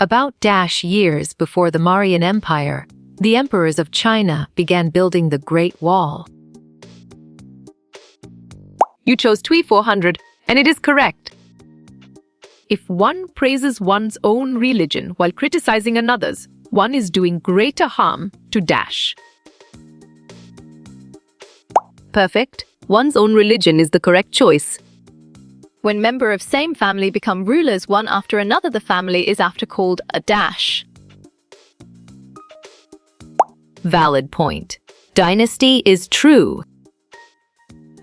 About -years before the Mauryan Empire, the emperors of China began building the Great Wall. You chose TWE 400, and it is correct. If one praises one's own religion while criticizing another's, one is doing greater harm to dash. Perfect. One's own religion is the correct choice. When members of same family become rulers one after another, the family is after called a dash. Valid point. Dynasty is true.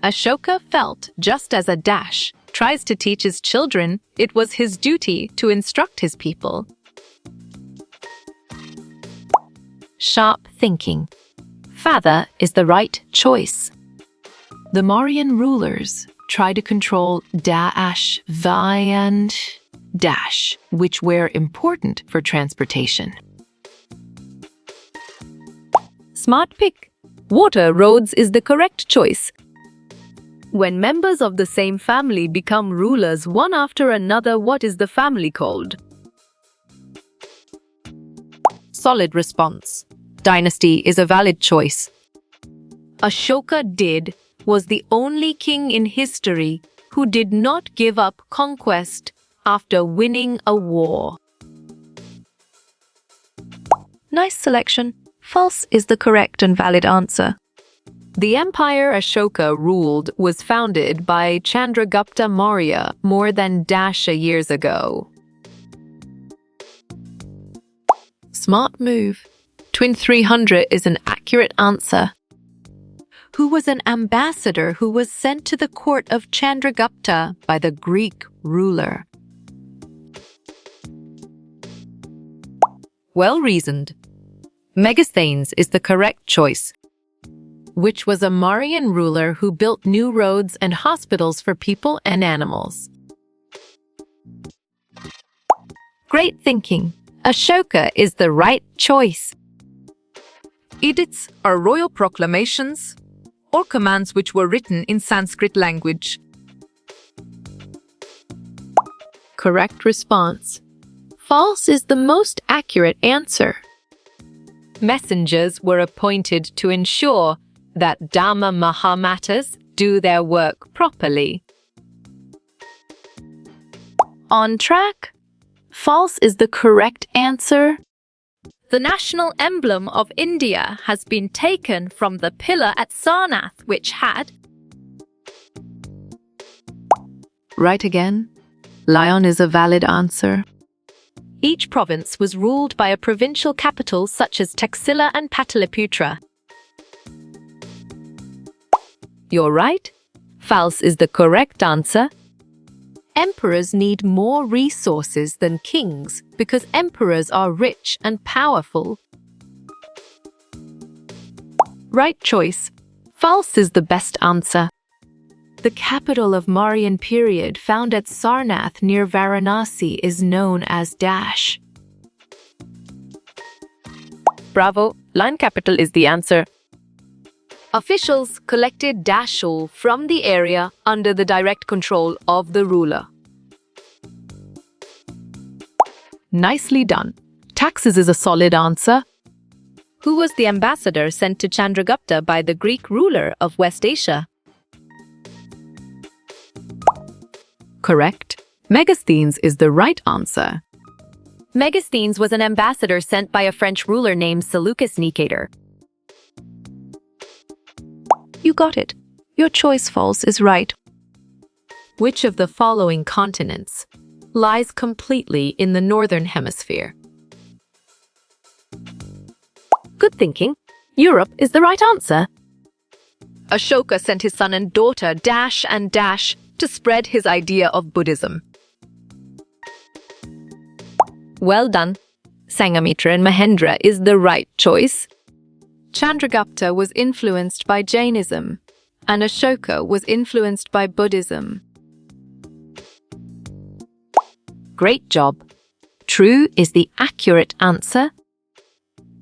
Ashoka felt just as a dash tries to teach his children, it was his duty to instruct his people. Sharp thinking. Father is the right choice. The Mauryan rulers try to control dash, vi, and dash, which were important for transportation. Smart pick. Water roads is the correct choice. When members of the same family become rulers one after another, what is the family called? Solid response. Dynasty is a valid choice. Ashoka was the only king in history who did not give up conquest after winning a war. Nice selection. False is the correct and valid answer. The empire Ashoka ruled was founded by Chandragupta Maurya more than years ago. Smart move. TWE 300 is an accurate answer. Who was an ambassador who was sent to the court of Chandragupta by the Greek ruler? Well reasoned. Megasthenes is the correct choice, which was a Mauryan ruler who built new roads and hospitals for people and animals. Great thinking. Ashoka is the right choice. Edicts are royal proclamations or commands which were written in Sanskrit language. Correct response. False is the most accurate answer. Messengers were appointed to ensure that Dhamma Mahamatas do their work properly. On track. False is the correct answer. The national emblem of India has been taken from the pillar at Sarnath, which had... Right again. Lion is a valid answer. Each province was ruled by a provincial capital such as Taxila and Pataliputra. You're right. False is the correct answer. Emperors need more resources than kings because emperors are rich and powerful. Right choice. False is the best answer. The capital of Mauryan period found at Sarnath near Varanasi is known as Dash. Bravo. Line capital is the answer. Officials collected dashul from the area under the direct control of the ruler. Nicely done. Taxes is a solid answer. Who was the ambassador sent to Chandragupta by the Greek ruler of West Asia? Correct. Megasthenes is the right answer. Megasthenes was an ambassador sent by a French ruler named Seleucus Nicator. You got it. Your choice false is right. Which of the following continents lies completely in the northern hemisphere? Good thinking. Europe is the right answer. Ashoka sent his son and daughter Dash and Dash to spread his idea of Buddhism. Well done. Sanghamitra and Mahendra is the right choice. Chandragupta was influenced by Jainism, and Ashoka was influenced by Buddhism. Great job. True is the accurate answer.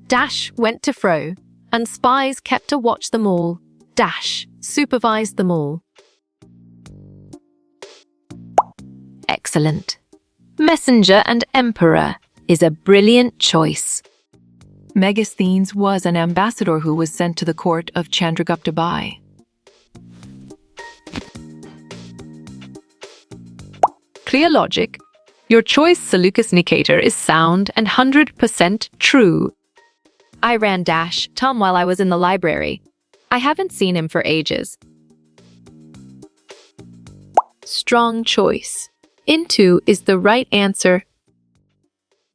Dash went to fro, and spies kept to watch them all. Dash supervised them all. Excellent. Messenger and emperor is a brilliant choice. Megasthenes was an ambassador who was sent to the court of Chandragupta Bai. Clear logic. Your choice, Seleucus Nicator, is sound and 100% true. I ran Tom while I was in the library. I haven't seen him for ages. Strong choice. Into is the right answer.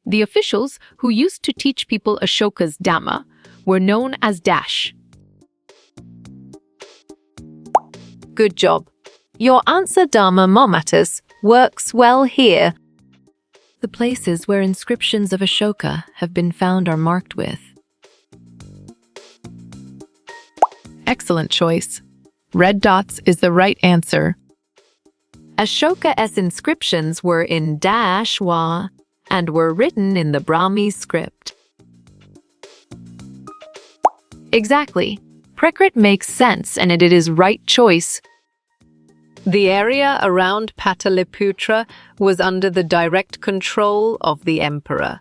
The officials who used to teach people Ashoka's Dhamma were known as Dash. Good job. Your answer, Dharma Momatus, works well here. The places where inscriptions of Ashoka have been found are marked with. Excellent choice. Red dots is the right answer. Ashoka's inscriptions were in Dashwa and were written in the Brahmi script. Exactly. Prakrit makes sense and it is right choice. The area around Pataliputra was under the direct control of the emperor.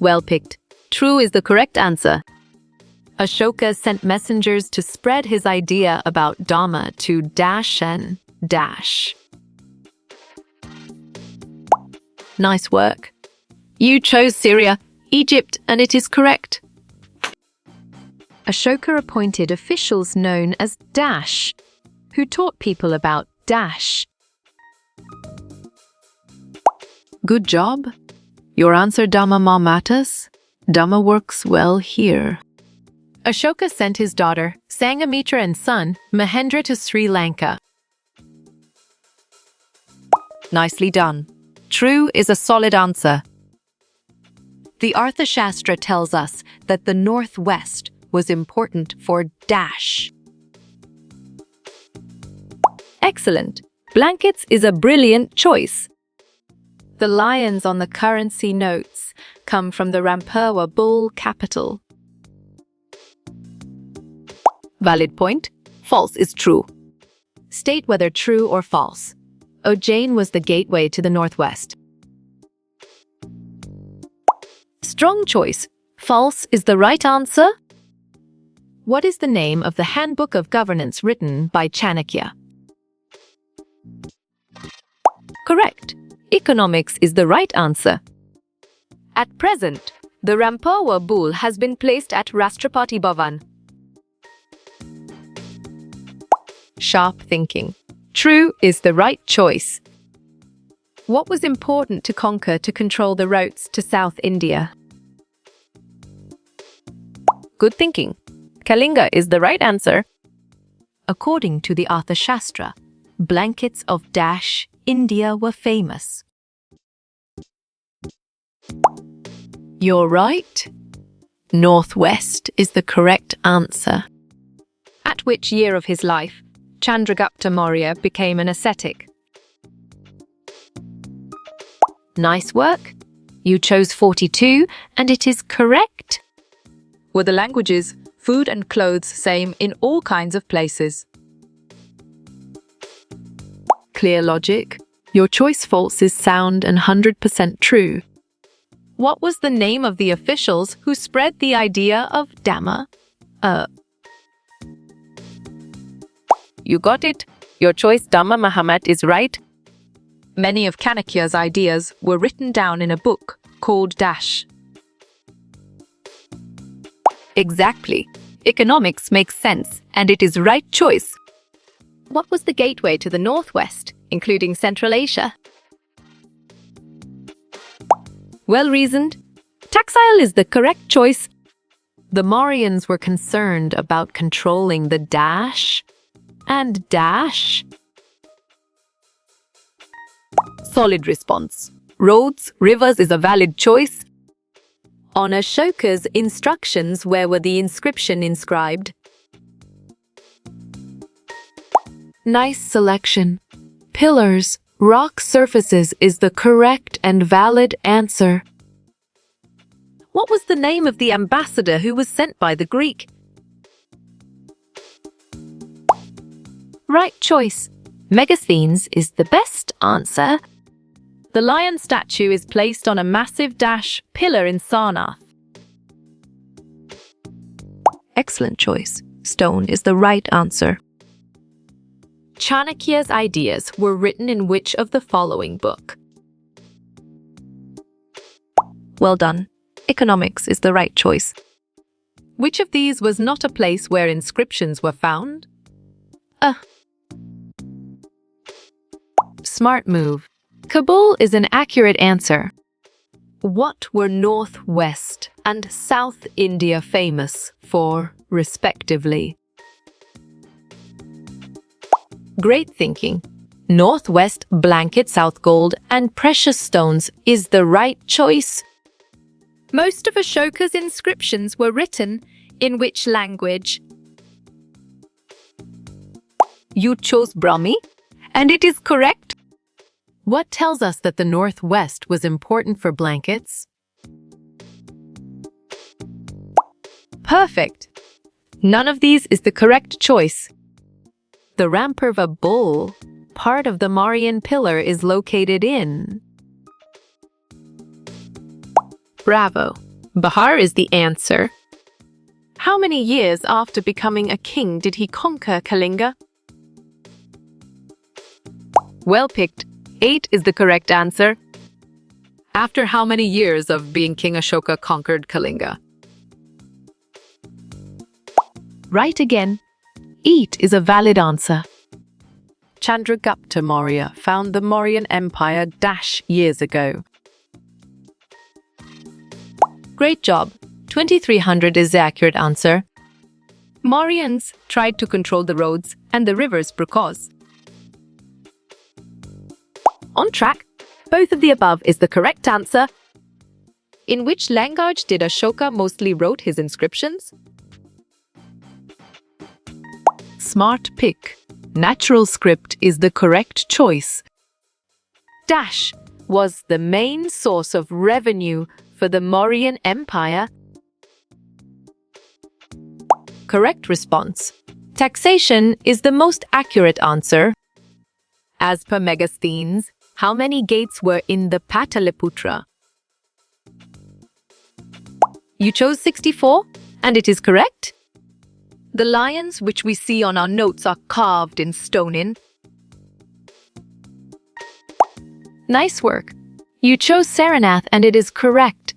Well picked. True is the correct answer. Ashoka sent messengers to spread his idea about Dhamma to Dashan. Nice work. You chose Syria, Egypt, and it is correct. Ashoka appointed officials known as Dash, who taught people about Dash. Good job. Your answer, Dhamma Matas. Dhamma works well here. Ashoka sent his daughter, Sangamitra, and son, Mahendra, to Sri Lanka. Nicely done. True is a solid answer. The Arthashastra tells us that the northwest was important for Dash. Excellent. Blankets is a brilliant choice. The lions on the currency notes come from the Rampurwa bull capital. Valid point. False is true. State whether true or false. Ujjain was the gateway to the northwest. Strong choice. False is the right answer. What is the name of the Handbook of Governance written by Chanakya? Correct. Economics is the right answer. At present, the Rampurwa bull has been placed at Rashtrapati Bhavan. Sharp thinking. True is the right choice. What was important to conquer to control the routes to South India? Good thinking. Kalinga is the right answer. According to the Arthashastra, blankets of Dash, India were famous. You're right. Northwest is the correct answer. At which year of his life, Chandragupta Maurya became an ascetic? Nice work. You chose 42, and it is correct. Were the languages, food and clothes same in all kinds of places? Clear logic. Your choice false is sound and 100% true. What was the name of the officials who spread the idea of Dhamma? You got it. Your choice, Dhamma Muhammad, is right. Many of Chanakya's ideas were written down in a book called Dash. Exactly. Economics makes sense, and it is right choice. What was the gateway to the northwest, including Central Asia? Well reasoned. Taxile is the correct choice. The Mauryans were concerned about controlling the Dash and Dash. Solid response. Roads, rivers is a valid choice. On Ashoka's instructions, where were the inscription inscribed? Nice selection. Pillars, rock surfaces is the correct and valid answer. What was the name of the ambassador who was sent by the Greek? Right choice. Megasthenes is the best answer. The lion statue is placed on a massive dash pillar in Sarnath. Excellent choice. Stone is the right answer. Chanakya's ideas were written in which of the following book? Well done. Economics is the right choice. Which of these was not a place where inscriptions were found? Smart move. Kabul is an accurate answer. What were Northwest and South India famous for, respectively? Great thinking. Northwest blanket, South gold, and precious stones is the right choice. Most of Ashoka's inscriptions were written in which language? You chose Brahmi, and it is correct. What tells us that the Northwest was important for blankets? Perfect. None of these is the correct choice. The Ramparva Bull, part of the Marian pillar, is located in... Bravo. Bihar is the answer. How many years after becoming a king did he conquer Kalinga? Well picked. 8 is the correct answer. After how many years of being King Ashoka conquered Kalinga? Right again. 8 is a valid answer. Chandragupta Maurya found the Mauryan Empire years ago. Great job. 2300 is the accurate answer. Mauryans tried to control the roads and the rivers because. On track. Both of the above is the correct answer. In which language did Ashoka mostly wrote his inscriptions? Smart pick. Natural script is the correct choice. Dash was the main source of revenue for the Mauryan Empire. Correct response. Taxation is the most accurate answer. As per Megasthenes, how many gates were in the Pataliputra? You chose 64, and it is correct. The lions which we see on our notes are carved in stone. Nice work. You chose Sarnath, and it is correct.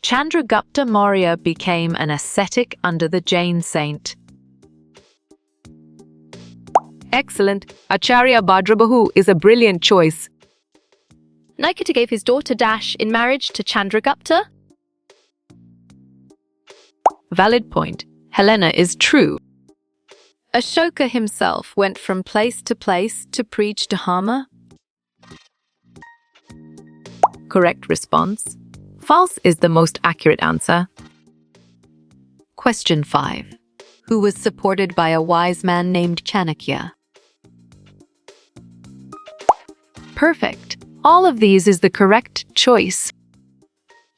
Chandragupta Maurya became an ascetic under the Jain saint. Excellent. Acharya Bhadrabahu is a brilliant choice. Nikita gave his daughter Dash in marriage to Chandragupta. Valid point. Helena is true. Ashoka himself went from place to preach Dharma. Correct response. False is the most accurate answer. Question 5. Who was supported by a wise man named Chanakya? Perfect. All of these is the correct choice.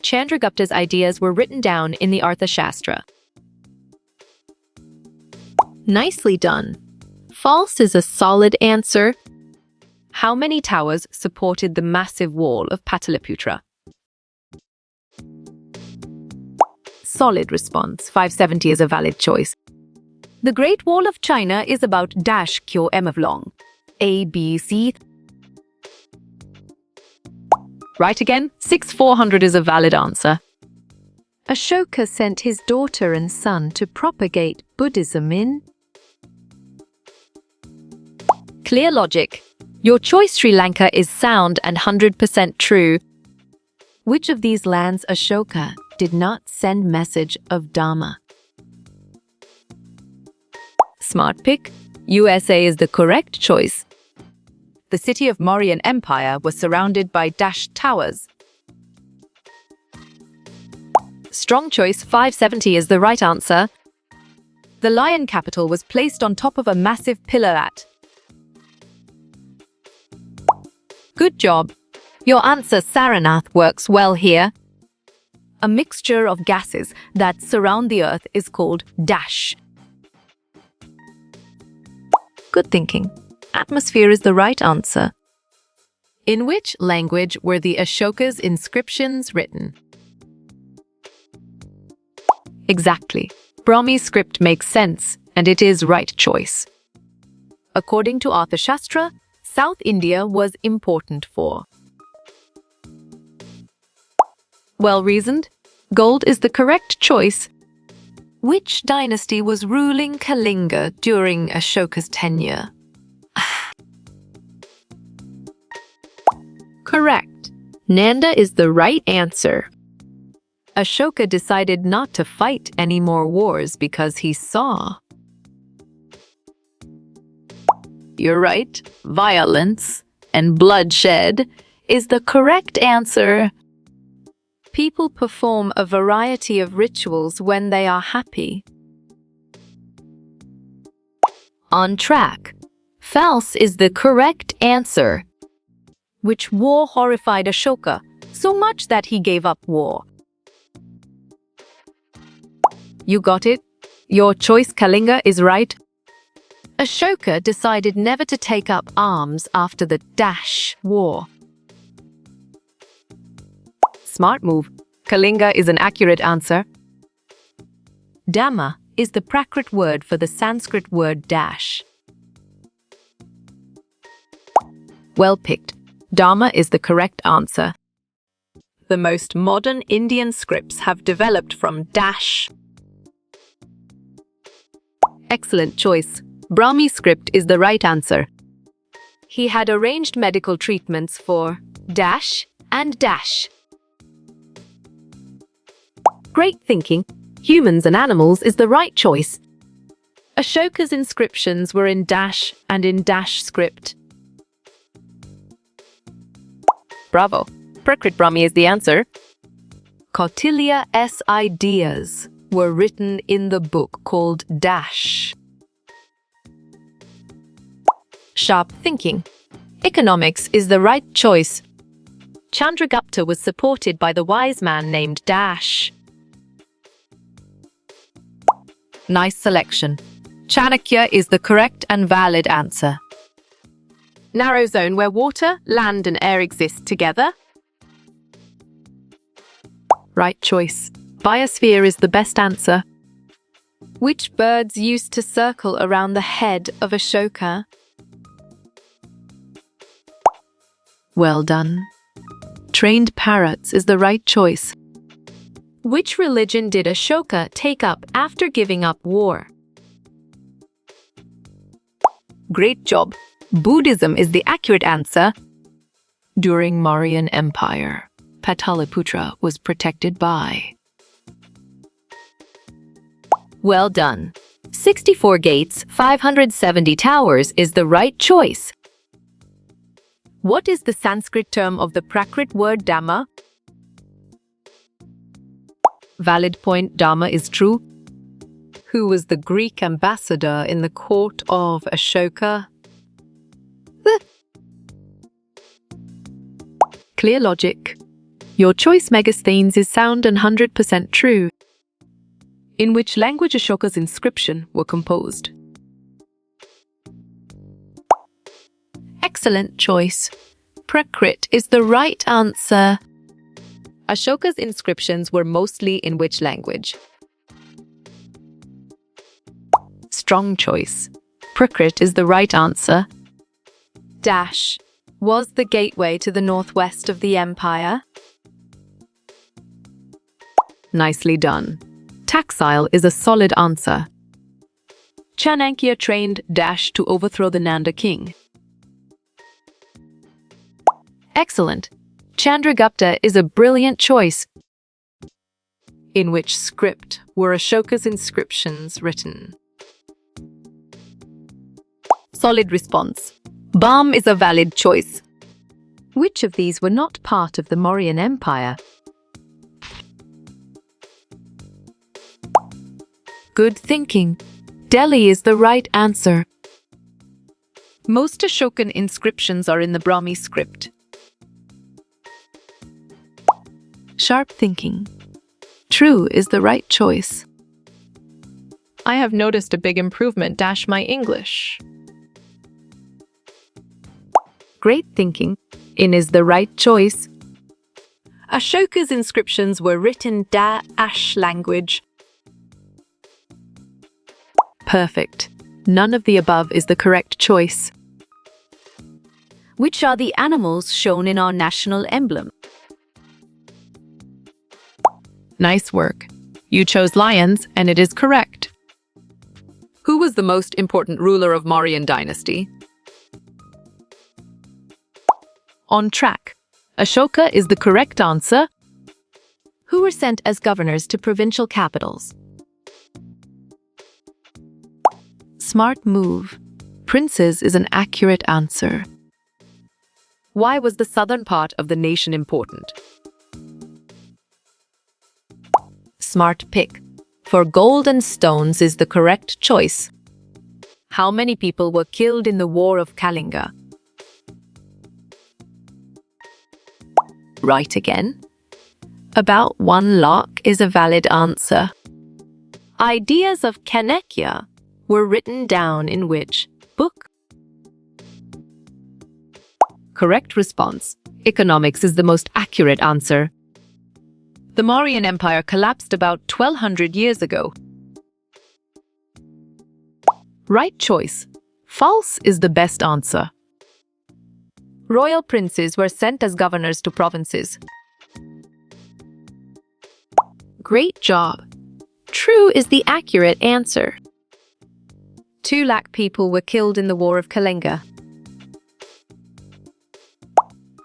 Chandragupta's ideas were written down in the Arthashastra. Nicely done. False is a solid answer. How many towers supported the massive wall of Pataliputra? Solid response. 570 is a valid choice. The Great Wall of China is about -km long. A, B, C. Right again. 6400 is a valid answer. Ashoka sent his daughter and son to propagate Buddhism in. Clear logic. Your choice Sri Lanka is sound and 100% true. Which of these lands Ashoka did not send message of Dharma? Smart pick. USA is the correct choice. The city of Mauryan Empire was surrounded by towers. Strong choice. 570 is the right answer. The lion capital was placed on top of a massive pillar at. Good job. Your answer Sarnath works well here. A mixture of gases that surround the earth is called dash. Good thinking. Atmosphere is the right answer. In which language were the Ashoka's inscriptions written? Exactly. Brahmi script makes sense, and it is right choice. According to Arthashastra, South India was important for. Well reasoned. Gold is the correct choice. Which dynasty was ruling Kalinga during Ashoka's tenure? Correct. Nanda is the right answer. Ashoka decided not to fight any more wars because he saw. You're right. Violence and bloodshed is the correct answer. People perform a variety of rituals when they are happy. On track. False is the correct answer. Which war horrified Ashoka so much that he gave up war? You got it. Your choice, Kalinga, is right. Ashoka decided never to take up arms after the Dash War. Smart move. Kalinga is an accurate answer. Dhamma is the Prakrit word for the Sanskrit word dash. Well picked. Dharma is the correct answer. The most modern Indian scripts have developed from dash. Excellent choice. Brahmi script is the right answer. He had arranged medical treatments for dash and dash. Great thinking. Humans and animals is the right choice. Ashoka's inscriptions were in dash and in dash script. Bravo. Prakrit Brahmi is the answer. Kautilya's ideas were written in the book called Dash. Sharp thinking. Economics is the right choice. Chandragupta was supported by the wise man named Dash. Nice selection. Chanakya is the correct and valid answer. Narrow zone where water, land and air exist together. Right choice. Biosphere is the best answer. Which birds used to circle around the head of Ashoka? Well done. Trained parrots is the right choice. Which religion did Ashoka take up after giving up war? Great job. Buddhism is the accurate answer. During Mauryan Empire, Pataliputra was protected by. Well done. 64 gates, 570 towers is the right choice. What is the Sanskrit term of the Prakrit word Dhamma? Valid point. Dhamma is true. Who was the Greek ambassador in the court of Ashoka? Clear logic. Your choice, Megasthenes, is sound and 100% true. In which language Ashoka's inscription were composed? Excellent choice. Prakrit is the right answer. Ashoka's inscriptions were mostly in which language? Strong choice. Prakrit is the right answer. Dash was the gateway to the northwest of the empire. Nicely done. Taxile is a solid answer. Chanakya trained Dash to overthrow the Nanda king. Excellent. Chandragupta is a brilliant choice. In which script were Ashoka's inscriptions written? Solid response. Balm is a valid choice. Which of these were not part of the Mauryan Empire? Good thinking. Delhi is the right answer. Most Ashokan inscriptions are in the Brahmi script. Sharp thinking. True is the right choice. I have noticed a big improvement dash my English. Great thinking. In is the right choice. Ashoka's inscriptions were written Da-ash language. Perfect. None of the above is the correct choice. Which are the animals shown in our national emblem? Nice work. You chose lions, and it is correct. Who was the most important ruler of Mauryan dynasty? On track. Ashoka is the correct answer. Who were sent as governors to provincial capitals? Smart move. Princes is an accurate answer. Why was the southern part of the nation important? Smart pick. For gold and stones is the correct choice. How many people were killed in the War of Kalinga? Right again. About 1 lakh is a valid answer. Ideas of Chanakya were written down in which book? Correct response. Economics is the most accurate answer. The Mauryan Empire collapsed about 1200 years ago. Right choice. False is the best answer. Royal princes were sent as governors to provinces. Great job. True is the accurate answer. 2 lakh people were killed in the War of Kalinga.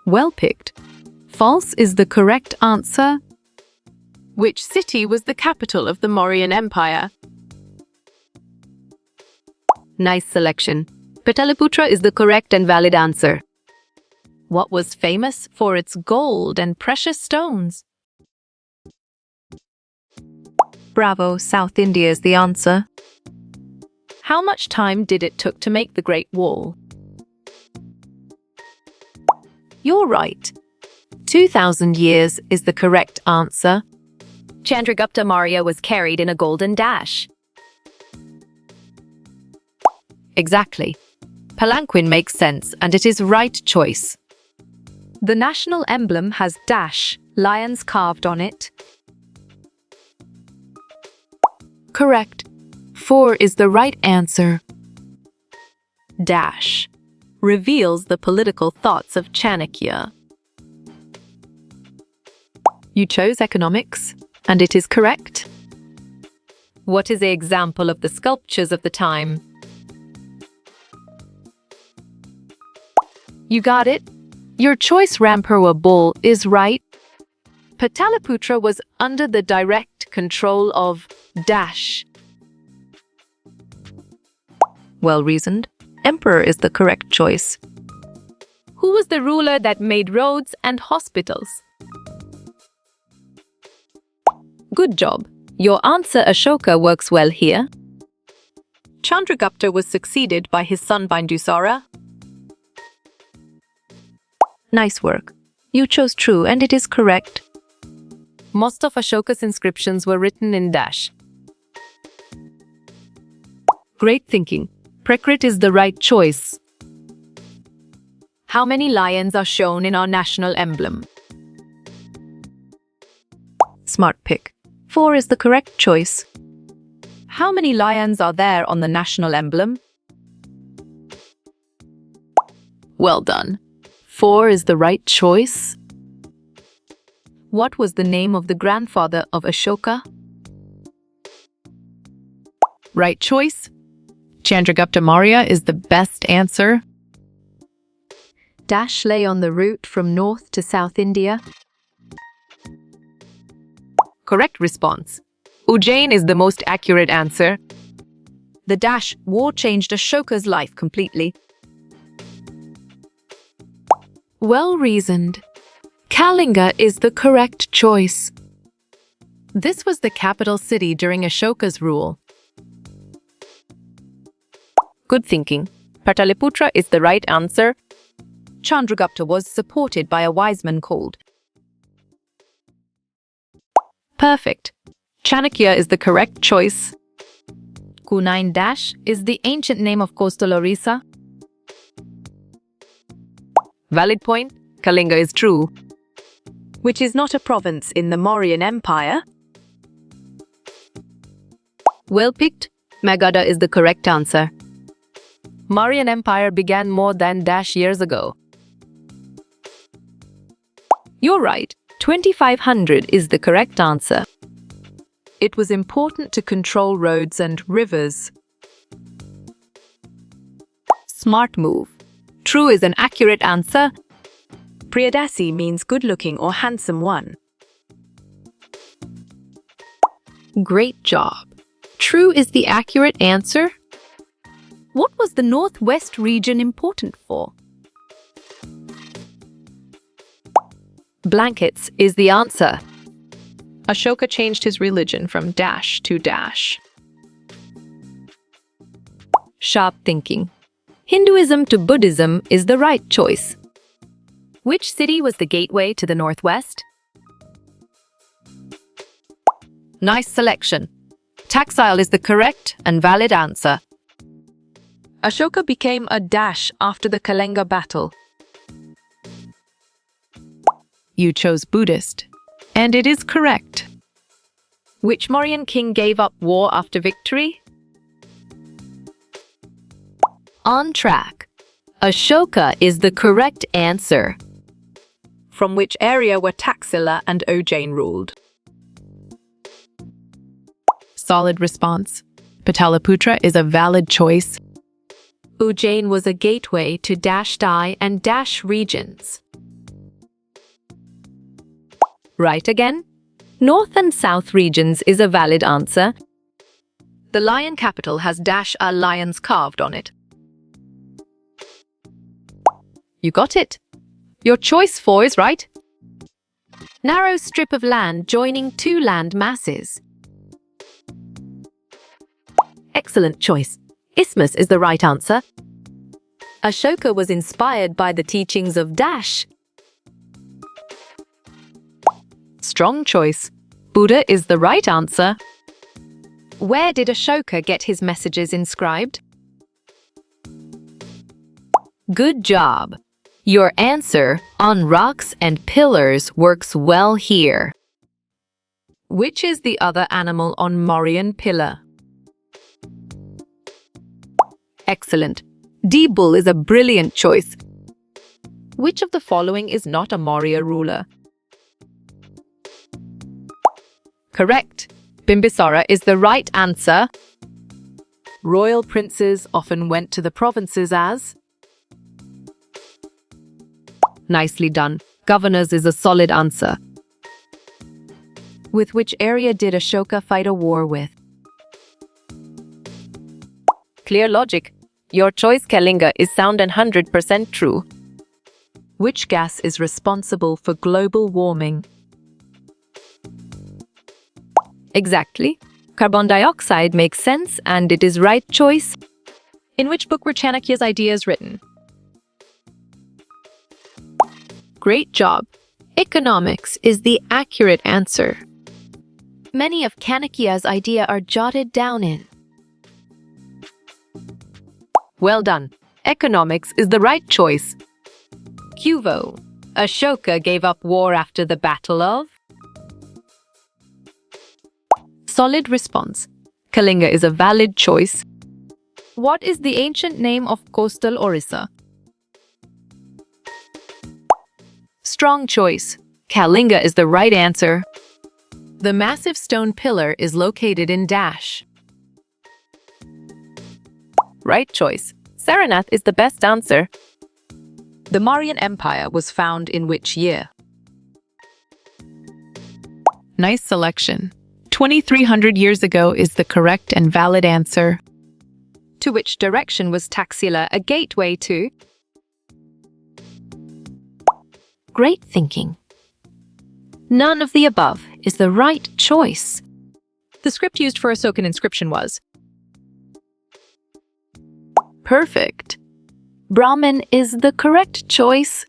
Well picked. False is the correct answer. Which city was the capital of the Mauryan Empire? Nice selection. Pataliputra is the correct and valid answer. What was famous for its gold and precious stones? Bravo, South India is the answer. How much time did it took to make the Great Wall? You're right. 2,000 years is the correct answer. Chandragupta Maurya was carried in a golden dash. Exactly. Palanquin makes sense, and it is right choice. The national emblem has dash, lions carved on it. Correct. 4 is the right answer. Dash reveals the political thoughts of Chanakya. You chose economics, and it is correct. What is an example of the sculptures of the time? You got it. Your choice Rampurwa bull is right. Pataliputra was under the direct control of dash. Well reasoned. Emperor is the correct choice. Who was the ruler that made roads and hospitals? Good job. Your answer Ashoka works well here. Chandragupta was succeeded by his son Bindusara. Nice work. You chose true, and it is correct. Most of Ashoka's inscriptions were written in dash. Great thinking. Prakrit is the right choice. How many lions are shown in our national emblem? Smart pick. 4 is the correct choice. How many lions are there on the national emblem? Well done. 4 is the right choice. What was the name of the grandfather of Ashoka? Right choice. Chandragupta Maurya is the best answer. Dash lay on the route from north to South India. Correct response. Ujjain is the most accurate answer. The dash war changed Ashoka's life completely. Well reasoned. Kalinga is the correct choice. This was the capital city during Ashoka's rule. Good thinking. Pataliputra is the right answer. Chandragupta was supported by a wise man called. Perfect. Chanakya is the correct choice. Kunain Dash is the ancient name of coastal Orissa. Valid point. Kalinga is true. which is not a province in the Mauryan Empire. Well picked. Magadha is the correct answer. Mauryan Empire began more than years ago. You're right. 2500 is the correct answer. It was important to control roads and rivers. Smart move. True is an accurate answer. Priyadasi means good-looking or handsome one. Great job. True is the accurate answer. What was the northwest region important for? Blankets is the answer. Ashoka changed his religion from to . Sharp thinking. Hinduism to Buddhism is the right choice. Which city was the gateway to the northwest? Nice selection. Taxile is the correct and valid answer. Ashoka became a after the Kalinga battle. You chose Buddhist, and it is correct. Which Mauryan king gave up war after victory? On track. Ashoka is the correct answer. From which area were Taxila and Ujjain ruled? Solid response. Pataliputra is a valid choice. Ujjain was a gateway to Dai and regions. Right again. North and South regions is a valid answer. The lion capital has a lions carved on it. You got it. Your choice 4 is right. Narrow strip of land joining two land masses. Excellent choice. Isthmus is the right answer. Ashoka was inspired by the teachings of Strong choice. Buddha is the right answer. Where did Ashoka get his messages inscribed? Good job. Your answer on rocks and pillars works well here. Which is the other animal on Mauryan pillar? Excellent. D-Bull is a brilliant choice. Which of the following is not a Maurya ruler? Correct. Bimbisara is the right answer. Royal princes often went to the provinces as? Nicely done. Governors is a solid answer. With which area did Ashoka fight a war with? Clear logic. Your choice, Kalinga, is sound and 100% true. Which gas is responsible for global warming? Exactly. Carbon dioxide makes sense and it is right choice. In which book were Chanakya's ideas written? Great job. Economics is the accurate answer. Many of Chanakya's ideas are jotted down in. Well done. Economics is the right choice. Cuvo. Ashoka gave up war after the Battle of? Solid response. Kalinga is a valid choice. What is the ancient name of coastal Orissa? Strong choice. Kalinga is the right answer. The massive stone pillar is located in Right choice. Saranath is the best answer. The Mauryan Empire was found in which year? Nice selection. 2300 years ago is the correct and valid answer. To which direction was Taxila a gateway to? Great thinking. None of the above is the right choice. The script used for Ashokan inscription was? Perfect. Brahmin is the correct choice.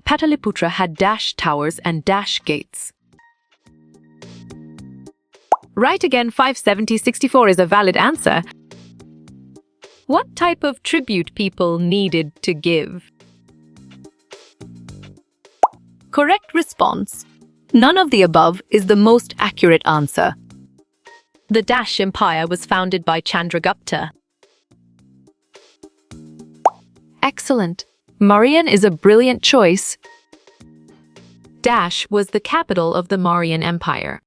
Pataliputra had towers and gates. Right again, 570-64 is a valid answer. What type of tribute people needed to give? Correct response. None of the above is the most accurate answer. The Dash Empire was founded by Chandragupta. Excellent. Mauryan is a brilliant choice. Dash was the capital of the Mauryan Empire.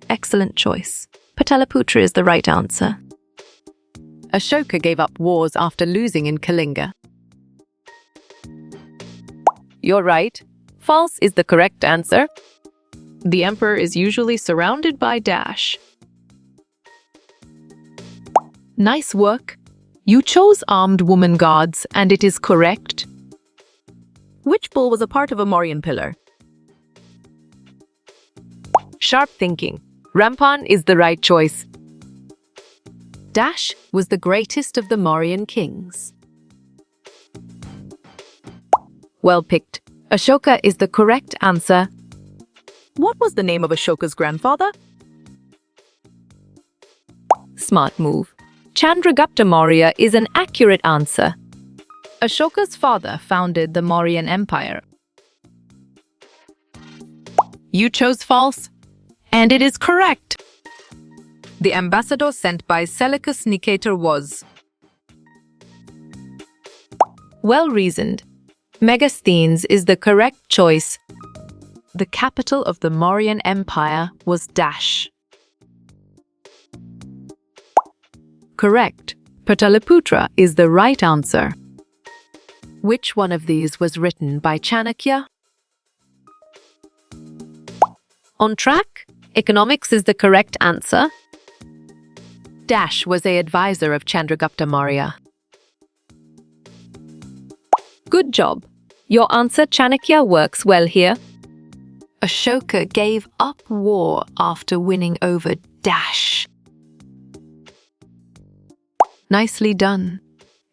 Excellent choice. Pataliputra is the right answer. Ashoka gave up wars after losing in Kalinga. You're right. False is the correct answer. The emperor is usually surrounded by Dash. Nice work. You chose armed woman guards, and it is correct. Which bull was a part of a Mauryan pillar? Sharp thinking. Rampan is the right choice. Dash was the greatest of the Mauryan kings. Well picked. Ashoka is the correct answer. What was the name of Ashoka's grandfather? Smart move. Chandragupta Maurya is an accurate answer. Ashoka's father founded the Mauryan Empire. You chose false, and it is correct. The ambassador sent by Seleucus Nicator was well reasoned. Megasthenes is the correct choice. The capital of the Mauryan Empire was Dash. Correct. Pataliputra is the right answer. Which one of these was written by Chanakya? On track. Economics is the correct answer. Dash was an advisor of Chandragupta Maurya. Good job. Your answer, Chanakya, works well here. Ashoka gave up war after winning over Dash. Nicely done.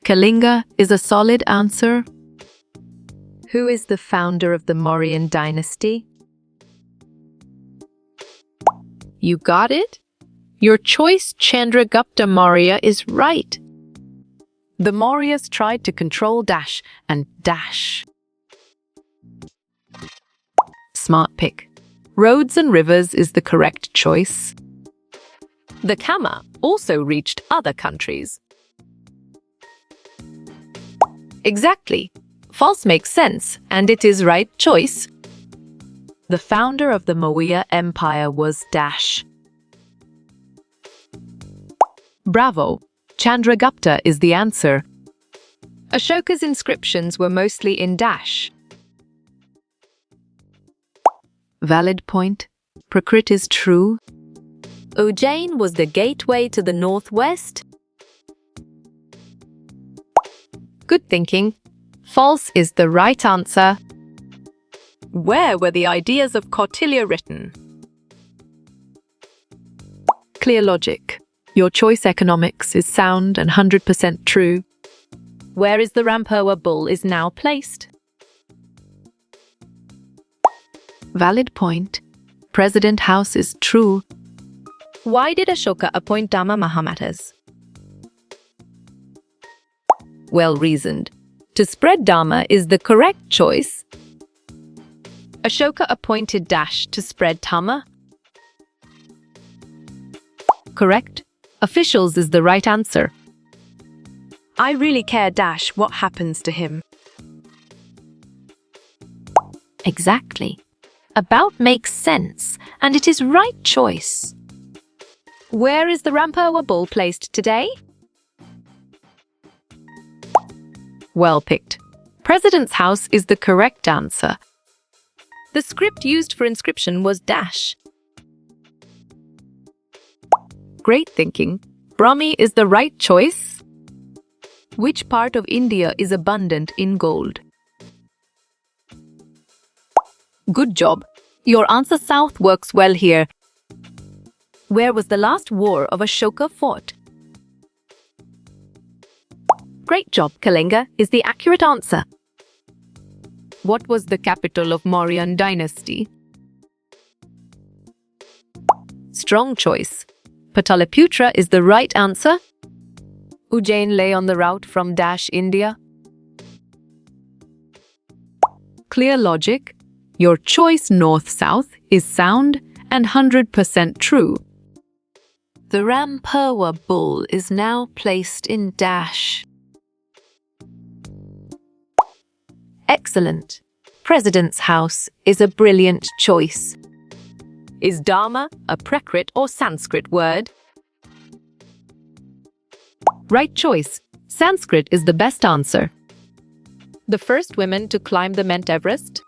Kalinga is a solid answer. Who is the founder of the Mauryan dynasty? You got it? Your choice, Chandragupta Maurya, is right. The Mauryas tried to control Dash and Dash. Smart pick. Roads and rivers is the correct choice. The Kama also reached other countries. Exactly. False makes sense, and it is right choice. The founder of the Maurya Empire was Dash. Bravo! Chandragupta is the answer. Ashoka's inscriptions were mostly in Dash. Valid point. Prakrit is true. Ujjain was the gateway to the northwest. Good thinking. False is the right answer. Where were the ideas of Kautilya written? Clear logic. Your choice economics is sound and 100% true. Where is the Rampoa bull is now placed? Valid point. President House is true. Why did Ashoka appoint Dharma Mahamattas? Well reasoned. To spread Dharma is the correct choice. Ashoka appointed Dash to spread Dharma. Correct. Officials is the right answer. I really care Dash what happens to him. Exactly. About makes sense, and it is right choice. Where is the Rampoa bull placed today? Well picked. President's house is the correct answer. The script used for inscription was Dash. Great thinking. Brahmi is the right choice. Which part of India is abundant in gold? Good job. Your answer south works well here. Where was the last war of Ashoka fought? Great job, Kalinga is the accurate answer. What was the capital of Mauryan dynasty? Strong choice. Pataliputra is the right answer. Ujjain lay on the route from Dash, India. Clear logic. Your choice north-south is sound and 100% true. The Rampurwa bull is now placed in dash. Excellent. President's house is a brilliant choice. Is Dharma a Prakrit or Sanskrit word? Right choice. Sanskrit is the best answer. The first women to climb the Mount Everest?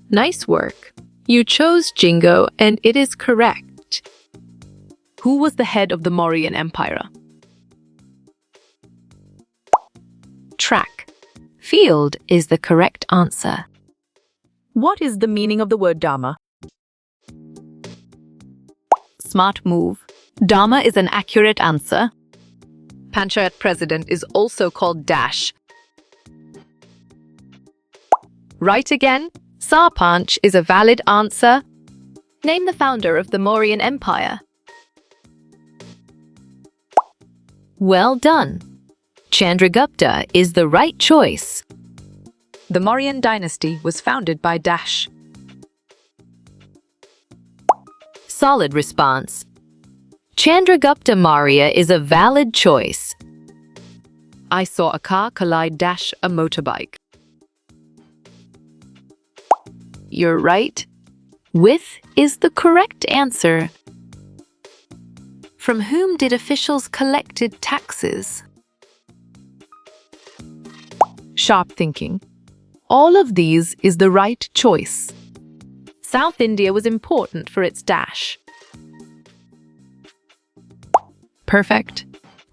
Nice work. You chose Jingo and it is correct. Who was the head of the Mauryan Empire? Track. Field is the correct answer. What is the meaning of the word Dharma? Smart move. Dharma is an accurate answer. Panchayat president is also called Dash. Right again. Sarpanch is a valid answer. Name the founder of the Mauryan Empire. Well done. Chandragupta is the right choice. The Mauryan dynasty was founded by Dash. Solid response. Chandragupta Maurya is a valid choice. I saw a car collide dash a motorbike. You're right. With is the correct answer. From whom did officials collected taxes? Sharp thinking. All of these is the right choice. South India was important for its dash. Perfect.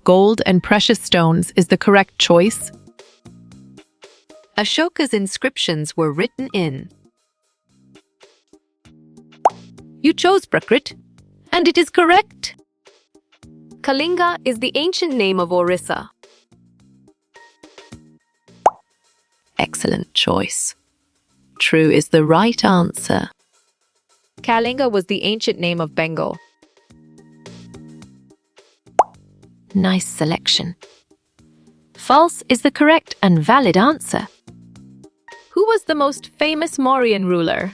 Gold and precious stones is the correct choice. Ashoka's inscriptions were written in. You chose Prakrit, and it is correct. Kalinga is the ancient name of Orissa. Excellent choice. True is the right answer. Kalinga was the ancient name of Bengal. Nice selection. False is the correct and valid answer. Who was the most famous Mauryan ruler?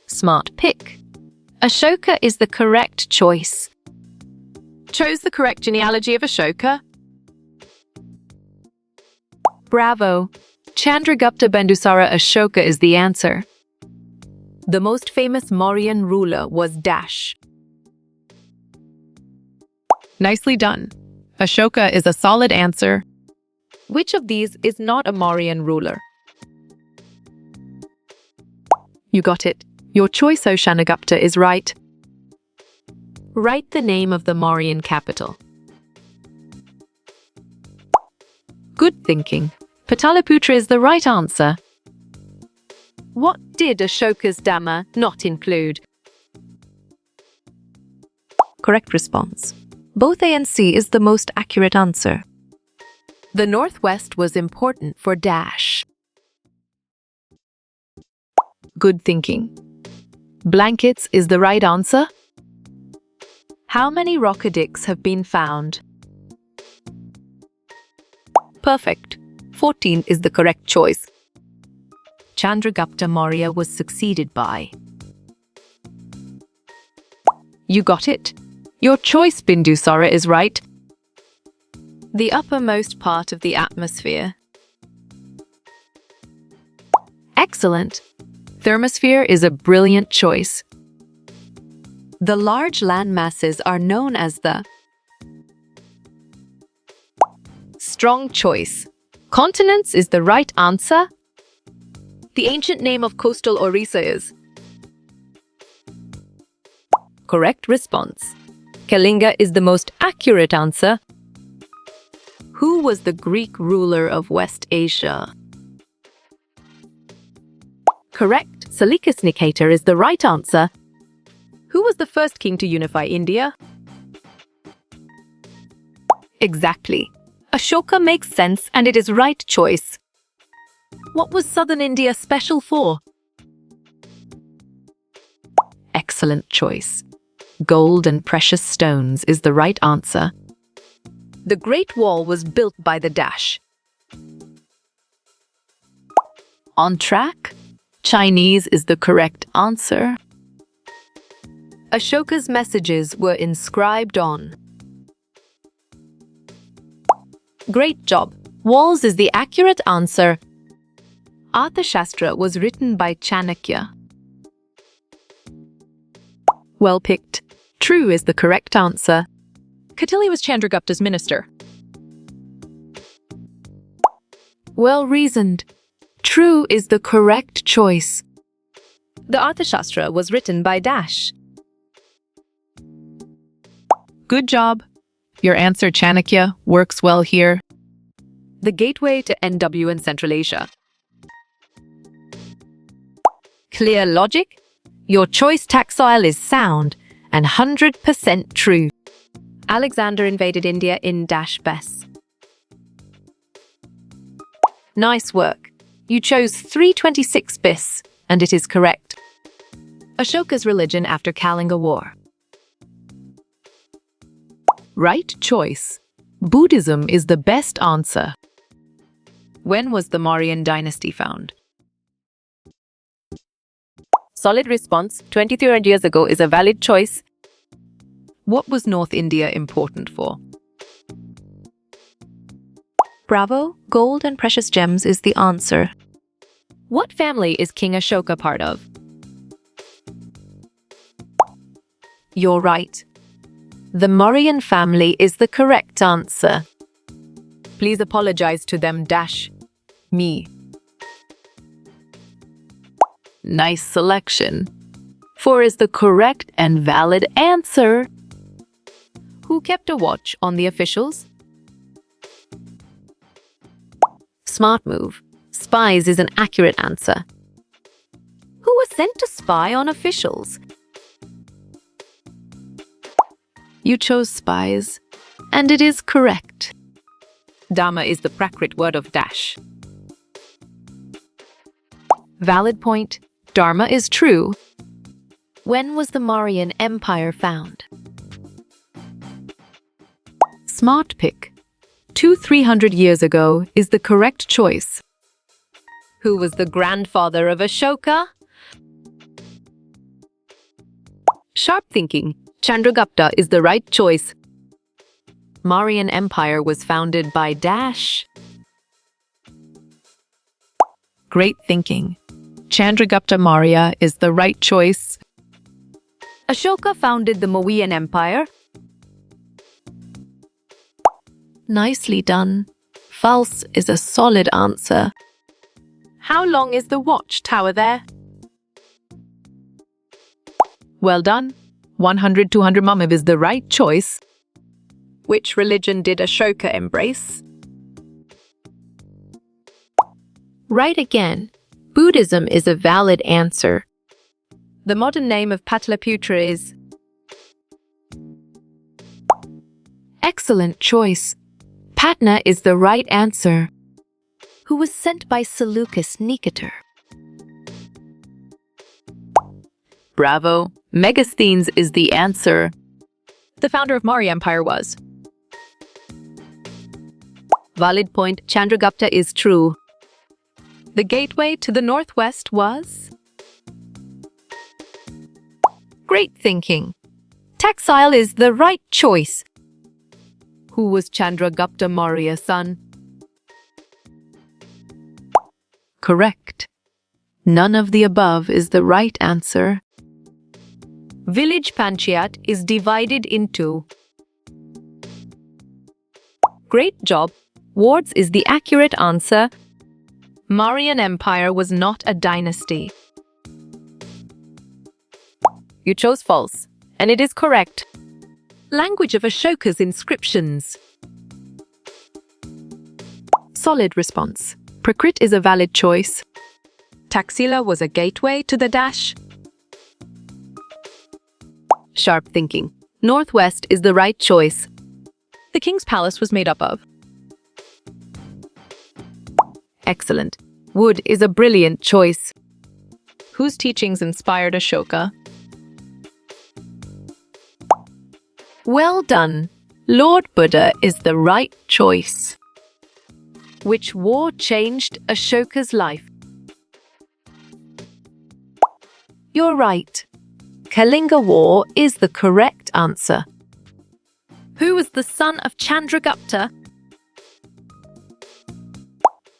Smart pick. Ashoka is the correct choice. Chose the correct genealogy of Ashoka? Bravo. Chandragupta Bindusara Ashoka is the answer. The most famous Mauryan ruler was Dash. Nicely done. Ashoka is a solid answer. Which of these is not a Mauryan ruler? You got it. Your choice, Oshanagupta, is right. Write the name of the Mauryan capital. Good thinking. Pataliputra is the right answer. What did Ashoka's Dhamma not include? Correct response. Both A and C is the most accurate answer. The Northwest was important for Dash. Good thinking. Blankets is the right answer. How many Rockadicks have been found? Perfect. 14 is the correct choice. Chandragupta Maurya was succeeded by. You got it. Your choice, Bindusara, is right. The uppermost part of the atmosphere. Excellent. Thermosphere is a brilliant choice. The large land masses are known as the. Strong choice. Continents is the right answer. The ancient name of coastal Orissa is. Correct response. Kalinga is the most accurate answer. Who was the Greek ruler of West Asia? Correct. Seleucus Nicator is the right answer. Who was the first king to unify India? Exactly. Ashoka makes sense and it is right choice. What was southern India special for? Excellent choice. Gold and precious stones is the right answer. The Great Wall was built by the dash. On track? Chinese is the correct answer. Ashoka's messages were inscribed on. Great job. Walls is the accurate answer. Arthashastra was written by Chanakya. Well picked. True is the correct answer. Kautilya was Chandragupta's minister. Well reasoned. True is the correct choice. The Arthashastra was written by Dash. Good job. Your answer, Chanakya, works well here. The gateway to NW and Central Asia. Clear logic? Your choice taxile is sound and 100% true. Alexander invaded India in dash Bess. Nice work. You chose 326 bis, and it is correct. Ashoka's religion after Kalinga War. Right choice. Buddhism is the best answer. When was the Mauryan dynasty found? Solid response. 2300 years ago is a valid choice. What was North India important for? Bravo. Gold and precious gems is the answer. What family is King Ashoka part of? You're right. The Mauryan family is the correct answer. Please apologize to them dash me. Nice selection. 4 is the correct and valid answer. Who kept a watch on the officials? Smart move. Spies is an accurate answer. Who was sent to spy on officials? You chose spies, and it is correct. Dharma is the Prakrit word of dash. Valid point. Dharma is true. When was the Mauryan Empire found? Smart pick. 300 years ago is the correct choice. Who was the grandfather of Ashoka? Sharp thinking. Chandragupta is the right choice. Mauryan Empire was founded by dash. Great thinking. Chandragupta Maurya is the right choice. Ashoka founded the Mauryan Empire. Nicely done. False is a solid answer. How long is the watchtower there? Well done. 100-200 Mamav is the right choice. Which religion did Ashoka embrace? Right again. Buddhism is a valid answer. The modern name of Pataliputra is. Excellent choice. Patna is the right answer. Who was sent by Seleucus Nicator? Bravo. Megasthenes is the answer. The founder of Maurya Empire was. Valid point. Chandragupta is true. The gateway to the northwest was. Great thinking. Taxile is the right choice. Who was Chandragupta Maurya's son? Correct. None of the above is the right answer. Village panchayat is divided into. Great job. Wards is the accurate answer. Mauryan Empire was not a dynasty. You chose false, and it is correct. Language of Ashoka's inscriptions. Solid response. Prakrit is a valid choice. Taxila was a gateway to the dash. Sharp thinking. Northwest is the right choice. The king's palace was made up of. Excellent. Wood is a brilliant choice. Whose teachings inspired Ashoka? Well done. Lord Buddha is the right choice. Which war changed Ashoka's life? You're right. Kalinga War is the correct answer. Who was the son of Chandragupta?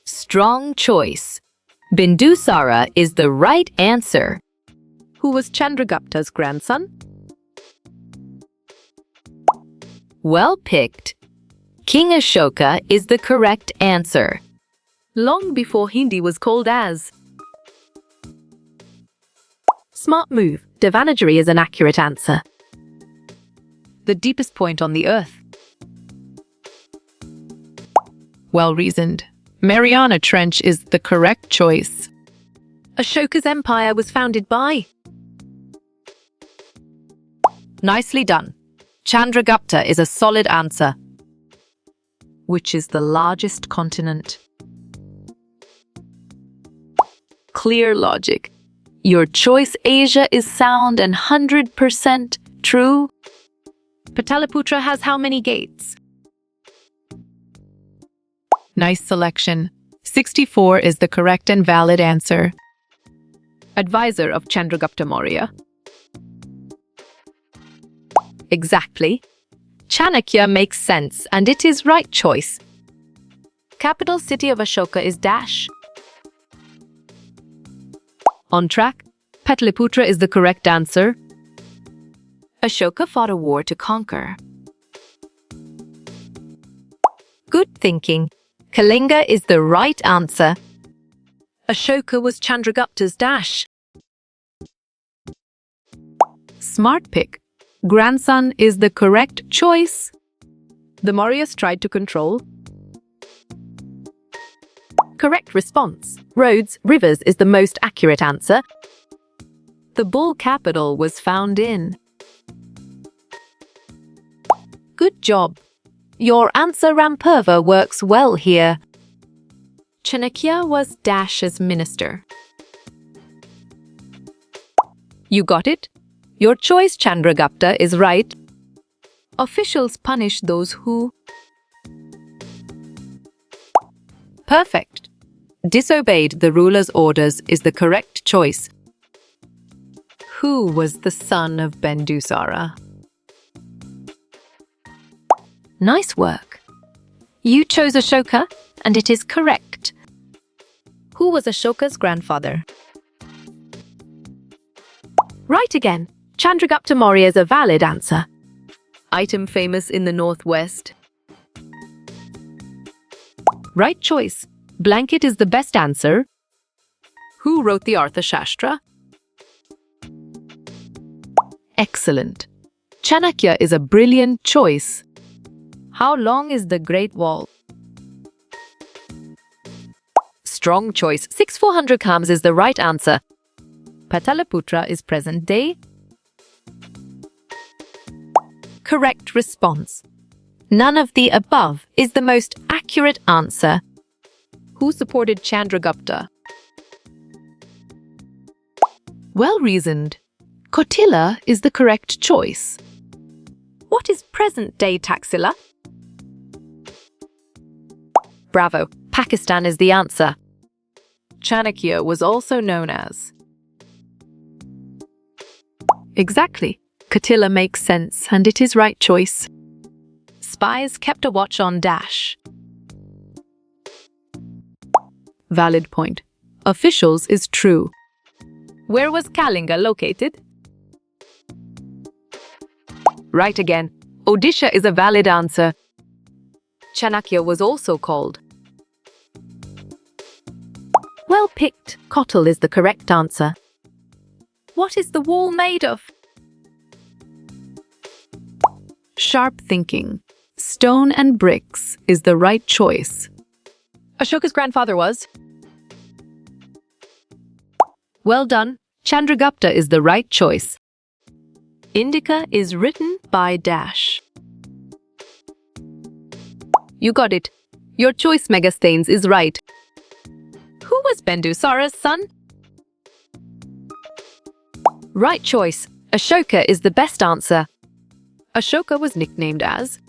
Strong choice. Bindusara is the right answer. Who was Chandragupta's grandson? Well picked. King Ashoka is the correct answer. Long before Hindi was called as. Smart move. Devanagari is an accurate answer. The deepest point on the earth. Well reasoned. Mariana Trench is the correct choice. Ashoka's empire was founded by. Nicely done. Chandragupta is a solid answer. Which is the largest continent? Clear logic. Your choice Asia is sound and 100% true. Pataliputra has how many gates? Nice selection. 64 is the correct and valid answer. Advisor of Chandragupta Maurya. Exactly. Chanakya makes sense and it is right choice. Capital city of Ashoka is Dash. On track. Pataliputra is the correct answer. Ashoka fought a war to conquer. Good thinking. Kalinga is the right answer. Ashoka was Chandragupta's Dash. Smart pick. Grandson is the correct choice. The Mauryas tried to control. Correct response. Roads, rivers is the most accurate answer. The bull capital was found in. Good job. Your answer Rampurva works well here. Chanakya was Dash's minister. You got it? Your choice Chandragupta is right. Officials punish those who. Perfect. Disobeyed the ruler's orders is the correct choice. Who was the son of Bindusara? Nice work. You chose Ashoka, and it is correct. Who was Ashoka's grandfather? Right again. Chandragupta Maurya is a valid answer. Item famous in the northwest. Right choice. Blanket is the best answer. Who wrote the Arthashastra? Excellent. Chanakya is a brilliant choice. How long is the Great Wall? Strong choice. 6,400 kms is the right answer. Pataliputra is present day. Correct response. None of the above is the most accurate answer. Who supported Chandragupta? Well reasoned. Kotila is the correct choice. What is present-day Taxila? Bravo. Pakistan is the answer. Chanakya was also known as. Exactly. Kotila makes sense and it is right choice. Spies kept a watch on Dash. Valid point. Officials is true. Where was Kalinga located? Right again. Odisha is a valid answer. Chanakya was also called. Well picked. Kotal is the correct answer. What is the wall made of? Sharp thinking. Stone and bricks is the right choice. Ashoka's grandfather was. Well done. Chandragupta is the right choice. Indica is written by Dash. You got it. Your choice Megasthenes is right. Who was Bindusara's son? Right choice. Ashoka is the best answer. Ashoka was nicknamed as.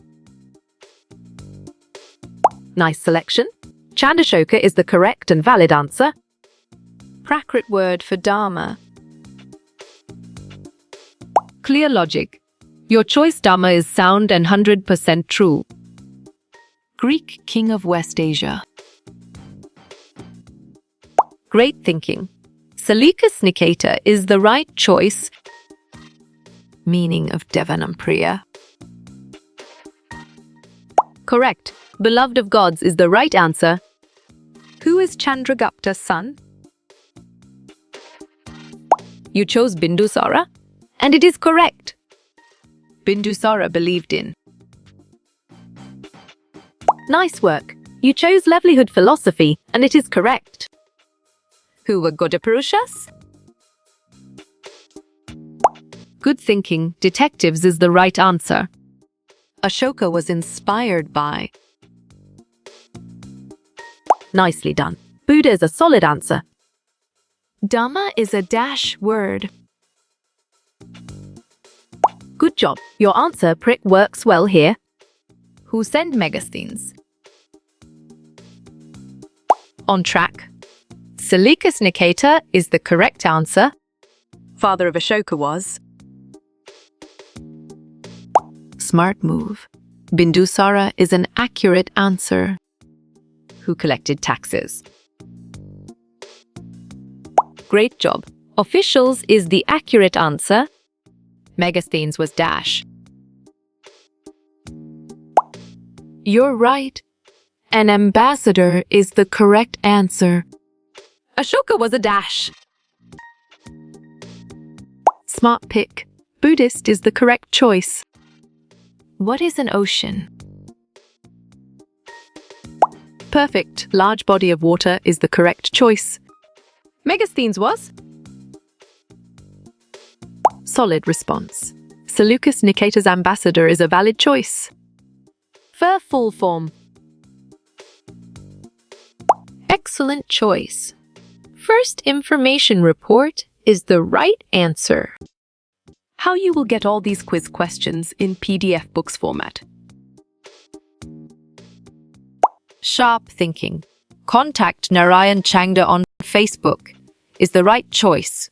Nice selection. Ashoka is the correct and valid answer. Prakrit word for Dharma. Clear logic. Your choice Dharma is sound and 100% true. Greek king of West Asia. Great thinking. Seleucus Nicator is the right choice. Meaning of Devanampriya. Correct. Beloved of gods is the right answer. Who is Chandragupta's son? You chose Bindusara, and it is correct. Bindusara believed in. Nice work. You chose livelihood philosophy, and it is correct. Who were Godapurushas? Good thinking. Detectives is the right answer. Ashoka was inspired by. Nicely done. Buddha is a solid answer. Dhamma is a dash word. Good job. Your answer prick works well here. Who sent Megasthenes? On track. Seleucus Nicator is the correct answer. Father of Ashoka was. Smart move. Bindusara is an accurate answer. Who collected taxes? Great job. Officials is the accurate answer. Megasthenes was Dash. You're right. An ambassador is the correct answer. Ashoka was a Dash. Smart pick. Buddhist is the correct choice. What is an ocean? Perfect. Large body of water is the correct choice. Megasthenes was. Solid response. Seleucus Nicator's ambassador is a valid choice. Fur full form. Excellent choice. First information report is the right answer. How you will get all these quiz questions in PDF books format. Sharp thinking. Contact Narayan Changda on Facebook is the right choice.